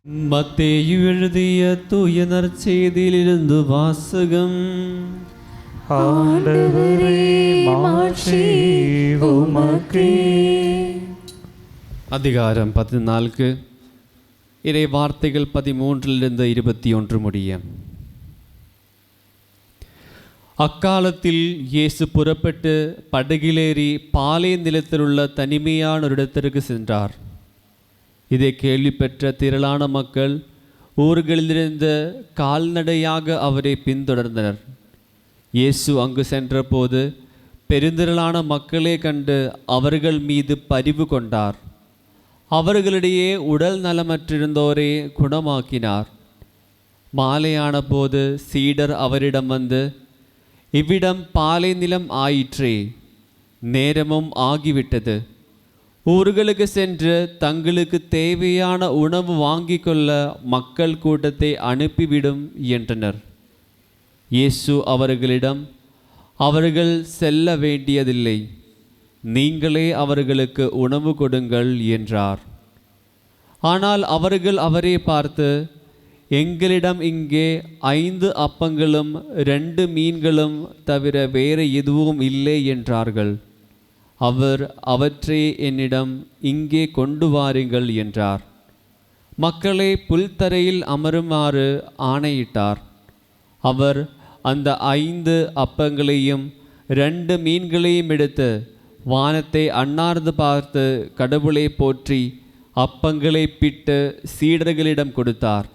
மத்தேயு எழுதிய தூய நற்செய்தியிலிருந்து வாசகம். ஆண்டவரே, மாட்சி உமக்கே. அதிகாரம் 14, இறை வார்த்தைகள் 13 21 முடிய. அக்காலத்தில் இயேசு புறப்பட்டு படகிலேறி பாலை நிலத்தில் உள்ள தனிமையான ஒரு இடத்திற்கு சென்றார். இதை கேள்விப்பெற்ற திரளான மக்கள் ஊர்களிலிருந்து கால்நடையாக அவரை பின்தொடர்ந்தனர். இயேசு அங்கு சென்றபோது பெருந்திரளான மக்களே கண்டு அவர்கள் மீது பரிவு கொண்டார். அவர்களிடையே உடல் நலமற்றிருந்தோரை குணமாக்கினார். மாலையான போது சீடர் அவரிடம் வந்து, இவ்விடம் பாலை நிலம் ஆயிற்றே, நேரமும் ஆகிவிட்டது. ஊர்களுக்கு சென்று தங்களுக்கு தேவையான உணவு வாங்கி கொள்ள மக்கள் கூட்டத்தை அனுப்பிவிடும் என்றனர். இயேசு அவர்களிடம், அவர்கள் செல்ல வேண்டியதில்லை, நீங்களே அவர்களுக்கு உணவு கொடுங்கள் என்றார். ஆனால் அவர்கள் அவரை பார்த்து, எங்களிடம் இங்கே 5 அப்பங்களும் 2 மீன்களும் தவிர வேறு எதுவும் இல்லை என்றார்கள். அவர் அவற்றை என்னிடம் இங்கே கொண்டு வாருங்கள் என்றார். மக்களை புல்தரையில் அமருமாறு ஆணையிட்டார். அவர் அந்த 5 அப்பங்களையும் 2 மீன்களையும் எடுத்து வானத்தை அண்ணார்ந்து பார்த்து கடவுளை போற்றி அப்பங்களை பிட்டு சீடர்களிடம் கொடுத்தார்.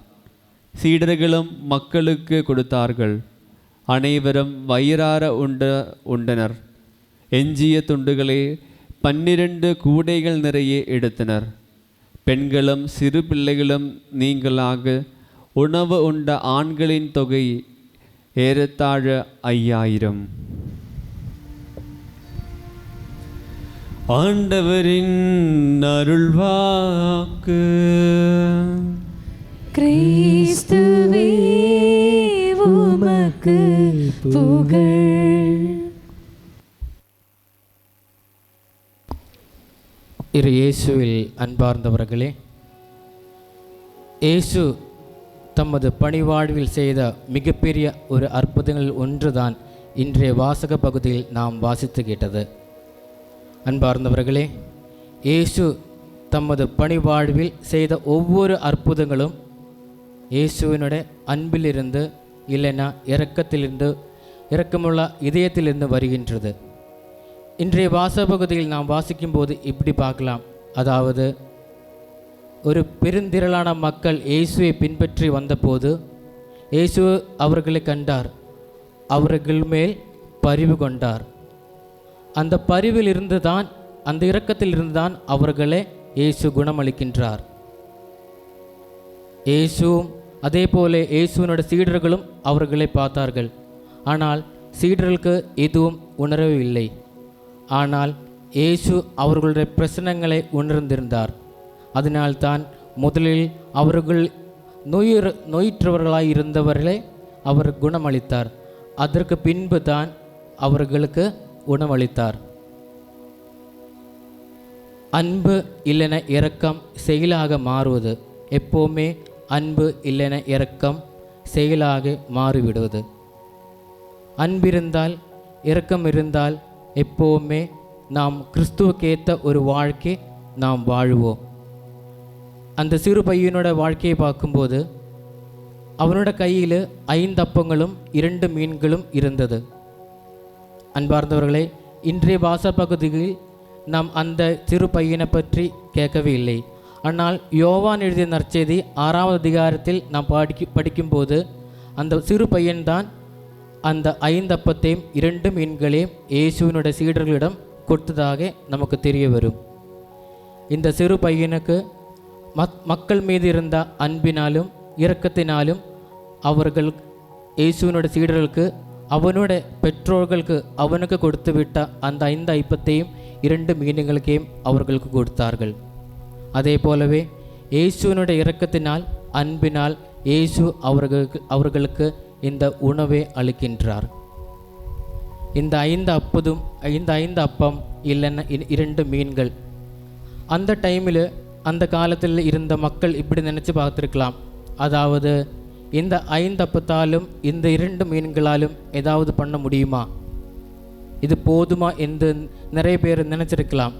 சீடர்களும் மக்களுக்கு கொடுத்தார்கள். அனைவரும் வயிறார உண்டனர். எஞ்சிய துண்டுகளை 12 கூடைகள் நிறைய எடுத்தனர். பெண்களும் சிறு பிள்ளைகளும் நீங்களாக உணவு உண்ட ஆண்களின் தொகை ஏறத்தாழ 5000. ஆண்டவரின் அருள்வாக்கு. கிறிஸ்துவே உமக்கு புகழ். இரு இயேசுவில் அன்பார்ந்தவர்களே, இயேசு தமது பணிவாழ்வில் செய்த மிகப்பெரிய ஒரு அற்புதங்களில் ஒன்றுதான் இன்றைய வாசக பகுதியில் நாம் வாசித்து கேட்டது. அன்பார்ந்தவர்களே, இயேசு தமது பணிவாழ்வில் செய்த ஒவ்வொரு அற்புதங்களும் இயேசுவினுடைய அன்பிலிருந்து, இல்லைன்னா இரக்கமுள்ள இதயத்திலிருந்து வருகின்றது. இன்றைய வாசகப்பகுதியில் நாம் வாசிக்கும்போது இப்படி பார்க்கலாம். அதாவது, ஒரு பெருந்திரளான மக்கள் இயேசுவை பின்பற்றி வந்தபோது இயேசு அவர்களை கண்டார். அவர்கள் மேல் பரிவு கொண்டார். அந்த பரிவில் இருந்துதான், அந்த இரக்கத்தில் இருந்துதான் அவர்களை இயேசு குணமளிக்கின்றார். இயேசுவும் அதே போல இயேசுவினுடைய சீடர்களும் அவர்களை பார்த்தார்கள். ஆனால் சீடர்களுக்கு எதுவும் உணரவில்லை. ஆனால் இயேசு அவர்களுடைய பிரச்சனைகளை உணர்ந்திருந்தார். அதனால்தான் முதலில் அவர்கள் நோயுற்றவர்களாய் இருந்தவர்களை அவர் குணமளித்தார். அதற்கு பின்பு தான் அவர்களுக்கு உணவளித்தார். அன்பு இல்லைன இரக்கம் செயலாக மாறுவது. எப்போவுமே அன்பு இல்லைன இரக்கம் செயலாக மாறிவிடுவது. அன்பிருந்தால், இரக்கம் இருந்தால் எப்போவுமே நாம் கிறிஸ்துவுக்கேற்ற ஒரு வாழ்க்கை நாம் வாழுவோம். அந்த சிறு பையனோட வாழ்க்கையை பார்க்கும்போது அவனோட கையில் 5 அப்பங்களும் 2 மீன்களும் இருந்தது. அன்பார்ந்தவர்களே, இன்றைய வாசகப்பகுதியில் நாம் அந்த சிறு பையனை பற்றி கேட்கவே இல்லை. ஆனால் யோவான் எழுதிய நற்செய்தி 6ஆம் அதிகாரத்தில் நாம் படிக்கும்போது அந்த சிறு பையன்தான் அந்த 5 அப்பத்தையும் 2 மீன்களையும் இயேசுவினுடைய சீடர்களிடம் கொடுத்ததாக நமக்கு தெரிய வரும். இந்த சிறு பையனுக்கு மக்கள் மீது இருந்த அன்பினாலும் இரக்கத்தினாலும் அவர்கள் இயேசுவினுடைய சீடர்களுக்கு, அவனுடைய பெற்றோர்களுக்கு அவனுக்கு கொடுத்து விட்ட அந்த 5 ஐப்பத்தையும் 2 மீன்களையும் அவர்களுக்கு கொடுத்தார்கள். அதே போலவே இயேசுவினுடைய இரக்கத்தினால், அன்பினால் இயேசு அவர்களுக்கு இந்த உணவை அளிக்கின்றார். இந்த 5 அப்பம் இல்லைன்னா 2 மீன்கள் அந்த டைமில் அந்த காலத்தில் இருந்த மக்கள் இப்படி நினச்சி பார்த்துருக்கலாம், அதாவது இந்த 5 அப்பத்தாலும் இந்த 2 மீன்களாலும் ஏதாவது பண்ண முடியுமா, இது போதுமா என்று நிறைய பேர் நினச்சிருக்கலாம்.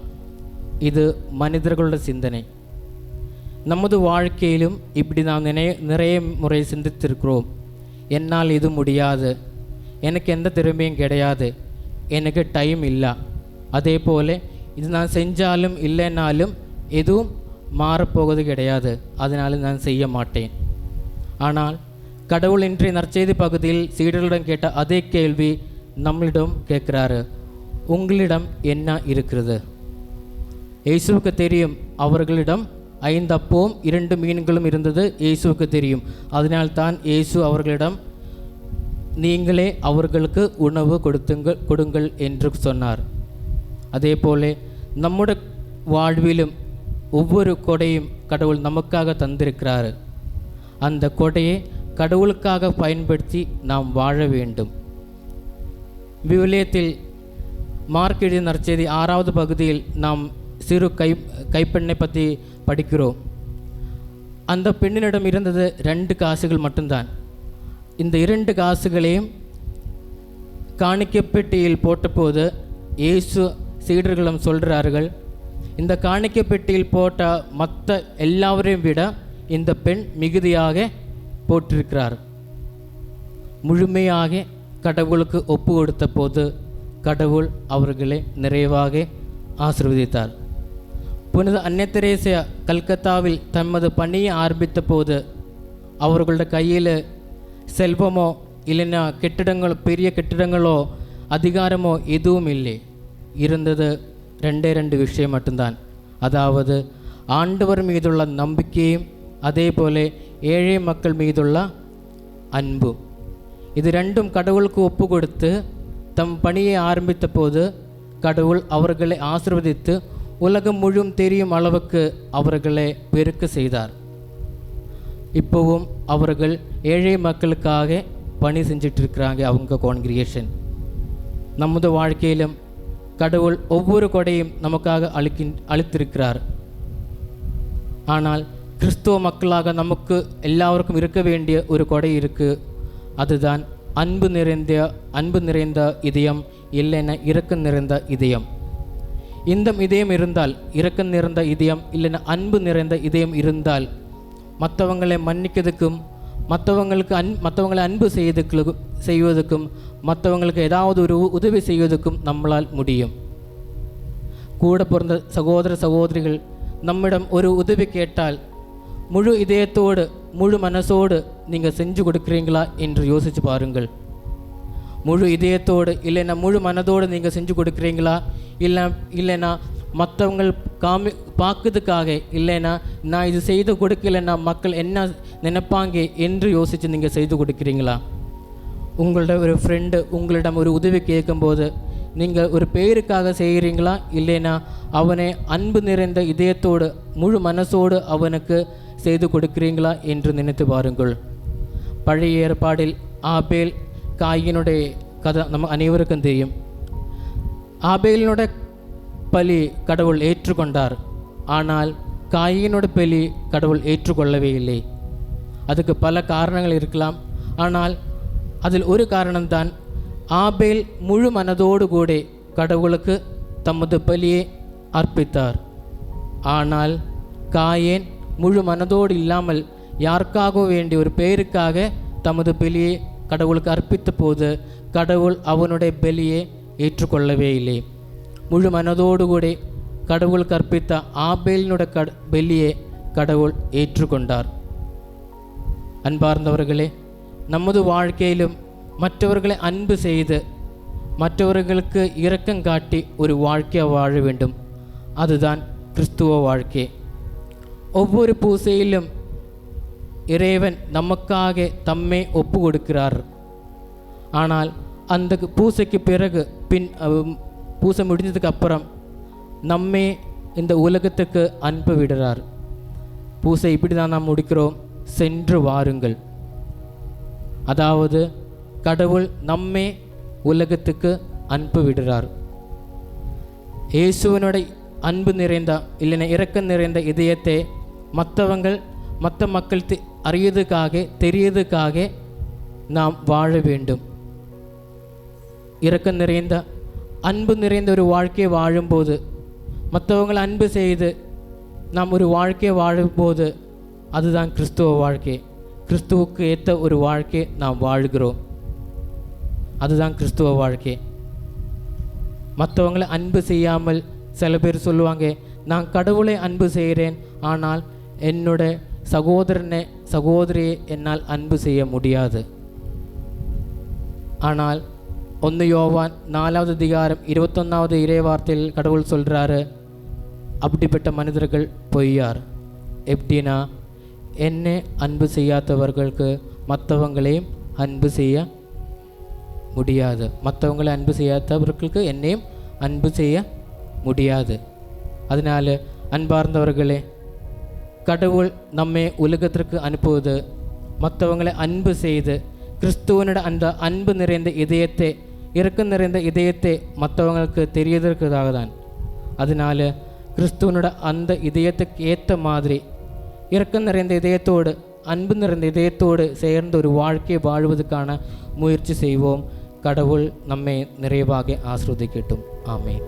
இது மனிதர்களோட சிந்தனை. நமது வாழ்க்கையிலும் இப்படி நாம் நிறைய முறை சிந்தித்திருக்கிறோம். என்னால் இது முடியாது, எனக்கு எந்த திறமையும் கிடையாது, எனக்கு டைம் இல்லை, அதே போல் இது நான் செஞ்சாலும் இல்லைனாலும் எதுவும் மாறப்போவது கிடையாது, அதனால் நான் செய்ய மாட்டேன். ஆனால் கடவுள் இன்றைய நற்செய்தி பகுதியில் சீடர்களிடம் கேட்ட அதே கேள்வி நம்மளிடம் கேட்குறாரு, உங்களிடம் என்ன இருக்கிறது? இயேசுவுக்கு தெரியும் அவர்களிடம் 5 அப்பமும் 2 மீன்களும் இருந்தது. இயேசுவுக்கு தெரியும். அதனால்தான் இயேசு அவர்களிடம் நீங்களே அவர்களுக்கு உணவு கொடுங்கள் என்று சொன்னார். அதே போல நம்முடைய வாழ்விலும் ஒவ்வொரு கொடையும் கடவுள் நமக்காக தந்திருக்கிறார். அந்த கொடையை கடவுளுக்காக பயன்படுத்தி நாம் வாழ வேண்டும். விவிலியத்தில் மார்க் எழுதிய நற்செய்தி 6வது பகுதியில் நாம் சிறு கைப்பெண்ணை பற்றி படிக்கிறோம். அந்த பெண்ணினிடம் இருந்தது 2 காசுகள் மட்டும்தான். இந்த 2 காசுகளையும் காணிக்கைப்பெட்டியில் போட்டபோது இயேசு சீடர்களிடம் சொல்கிறார்கள், இந்த காணிக்கைப்பெட்டியில் போட்ட மற்ற எல்லாவரையும் விட இந்த பெண் மிகுதியாக போட்டிருக்கிறார். முழுமையாக கடவுளுக்கு ஒப்பு கொடுத்த போது கடவுள் அவர்களை நிறைவாக ஆசீர்வதித்தார். புனித அன்னை தெரேசா கல்கத்தாவில் தமது பணியை ஆரம்பித்த போது அவர்களுடைய கையில் செல்வமோ இல்லைன்னா கெட்டிடங்களோ, பெரிய கெட்டிடங்களோ அதிகாரமோ எதுவும் இல்லை. இருந்தது 2 விஷயம் மட்டும்தான். அதாவது ஆண்டவர் மீதுள்ள நம்பிக்கையும் அதே போல ஏழை மக்கள் மீதுள்ள அன்பும். இது 2ம் கடவுளுக்கு ஒப்பு கொடுத்து தம் பணியை ஆரம்பித்த போது கடவுள் அவர்களை ஆசீர்வதித்து உலகம் முழுவதும் தெரியும் அளவுக்கு அவர்களை பெருக்க செய்தார். இப்போவும் அவர்கள் ஏழை மக்களுக்காக பணி செஞ்சிட்ருக்கிறாங்க அவங்க கான்கிரிகேஷன். நமது வாழ்க்கையிலும் கடவுள் ஒவ்வொரு கொடையும் நமக்காக அளித்திருக்கிறார். ஆனால் கிறிஸ்துவ மக்களாக நமக்கு எல்லாருக்கும் இருக்க வேண்டிய ஒரு கொடை இருக்குது. அதுதான் அன்பு நிறைந்த இதயம், இல்லைன்னா இரக்கம் நிறைந்த இதயம். இந்த இதயம் இருந்தால், இரக்கம் நிறைந்த இதயம் இல்லைன்னா அன்பு நிறைந்த இதயம் இருந்தால் மற்றவங்களை மன்னிக்கிறதுக்கும் மற்றவங்களை அன்பு செய்வதற்கும் மற்றவங்களுக்கு ஏதாவது ஒரு உதவி செய்வதற்கும் நம்மளால் முடியும். கூட பிறந்த சகோதர சகோதரிகள் நம்மிடம் ஒரு உதவி கேட்டால் முழு இதயத்தோடு முழு மனசோடு நீங்கள் செஞ்சு கொடுக்குறீங்களா என்று யோசித்து பாருங்கள். முழு இதயத்தோடு இல்லைன்னா முழு மனதோடு நீங்கள் செஞ்சு கொடுக்குறீங்களா, இல்லைன்னா மற்றவங்கள் பார்க்கறதுக்காக, இல்லைன்னா நான் இது செய்து கொடுக்கலைன்னா மக்கள் என்ன நினைப்பாங்க என்று யோசித்து நீங்கள் செய்து கொடுக்குறீங்களா? உங்களோட ஒரு ஃப்ரெண்டு உங்களிடம் ஒரு உதவி கேட்கும்போது நீங்கள் ஒரு பேருக்காக செய்கிறீங்களா, இல்லைன்னா அவனை அன்பு நிறைந்த இதயத்தோடு முழு மனசோடு அவனுக்கு செய்து கொடுக்குறீங்களா என்று நினைத்து பாருங்கள். பழைய ஏற்பாடில் ஆபேல் காயினுடைய கதை நம்ம அனைவருக்கும் தெரியும். ஆபேலினோட பலி கடவுள் ஏற்றுக்கொண்டார். ஆனால் காயினோட பலி கடவுள் ஏற்றுக்கொள்ளவே இல்லை. அதுக்கு பல காரணங்கள் இருக்கலாம். ஆனால் அதில் ஒரு காரணம்தான், ஆபேல் முழு மனதோடு கூட கடவுளுக்கு தமது பலியை அர்ப்பித்தார். ஆனால் காயேன் முழு மனதோடு இல்லாமல் யாருக்காக வேண்டிய ஒரு பெயருக்காக தமது பலியை கடவுளுக்கு அர்ப்பித்த போது கடவுள் அவனுடைய பலியை ஏற்றுக்கொள்ளவே இல்லை. முழு மனதோடு கூட கடவுளுக்கு அர்ப்பித்த ஆபேலினுடைய பலியை கடவுள் ஏற்றுக்கொண்டார். அன்பார்ந்தவர்களே, நமது வாழ்க்கையிலும் மற்றவர்களை அன்பு செய்து மற்றவர்களுக்கு இரக்கம் காட்டி ஒரு வாழ்க்கையை வாழ வேண்டும். அதுதான் கிறிஸ்துவ வாழ்க்கை. ஒவ்வொரு பூசையிலும் இறைவன் நமக்காக தம்மை ஒப்பு கொடுக்கிறார். ஆனால் அந்த பூசைக்கு பிறகு பூசை முடிஞ்சதுக்கு அப்புறம் நம்மை இந்த உலகத்துக்கு அனுப்பி விடுறார். பூசை இப்படி தான் நாம் முடிக்கிறோம், சென்று வாருங்கள். அதாவது கடவுள் நம்மை உலகத்துக்கு அனுப்பி விடுறார். இயேசுவனுடைய அன்பு நிறைந்த இல்லைன்னா இரக்கம் நிறைந்த இதயத்தை மற்ற மக்கள் அறியதுக்காக தெரியதுக்காக நாம் வாழ வேண்டும். இரக்கம் நிறைந்த அன்பு நிறைந்த ஒரு வாழ்க்கையை வாழும்போது, மற்றவங்களை அன்பு செய்து நாம் ஒரு வாழ்க்கையை வாழும்போது, அதுதான் கிறிஸ்துவ வாழ்க்கை. கிறிஸ்துவுக்கு ஏற்ற ஒரு வாழ்க்கை நாம் வாழ்கிறோம். அதுதான் கிறிஸ்துவ வாழ்க்கை. மற்றவங்களை அன்பு செய்யாமல் சில பேர் சொல்லுவாங்க, நான் கடவுளை அன்பு செய்கிறேன், ஆனால் என்னோட சகோதரியை என்னால் அன்பு செய்ய முடியாது. ஆனால் 1 யோவான் 4வது அதிகாரம் 21வது இறைவார்த்தையில் கடவுள் சொல்கிறாரு, அப்படிப்பட்ட மனிதர்கள் பொய்யார். எப்படின்னா, என்னை அன்பு செய்யாதவர்களுக்கு மற்றவங்களையும் அன்பு செய்ய முடியாது. மற்றவங்களை அன்பு செய்யாதவர்களுக்கு என்னையும் அன்பு செய்ய முடியாது. அதனால் அன்பார்ந்தவர்களே, கடவுள் நம்மை உலகத்திற்கு அனுப்புவது மற்றவங்களை அன்பு செய்து கிறிஸ்துவனோட அந்த அன்பு நிறைந்த இதயத்தை, இரக்கம் நிறைந்த இதயத்தை மற்றவங்களுக்கு தெரியதற்காக தான். அதனால் கிறிஸ்துவனோட அந்த இதயத்துக்கு ஏற்ற மாதிரி இரக்கம் நிறைந்த இதயத்தோடு, அன்பு நிறைந்த இதயத்தோடு சேர்ந்த ஒரு வாழ்க்கையை வாழ்வதற்கான முயற்சி செய்வோம். கடவுள் நம்மை நிறைவாக ஆசீர்வதிக்கட்டும். ஆமென்.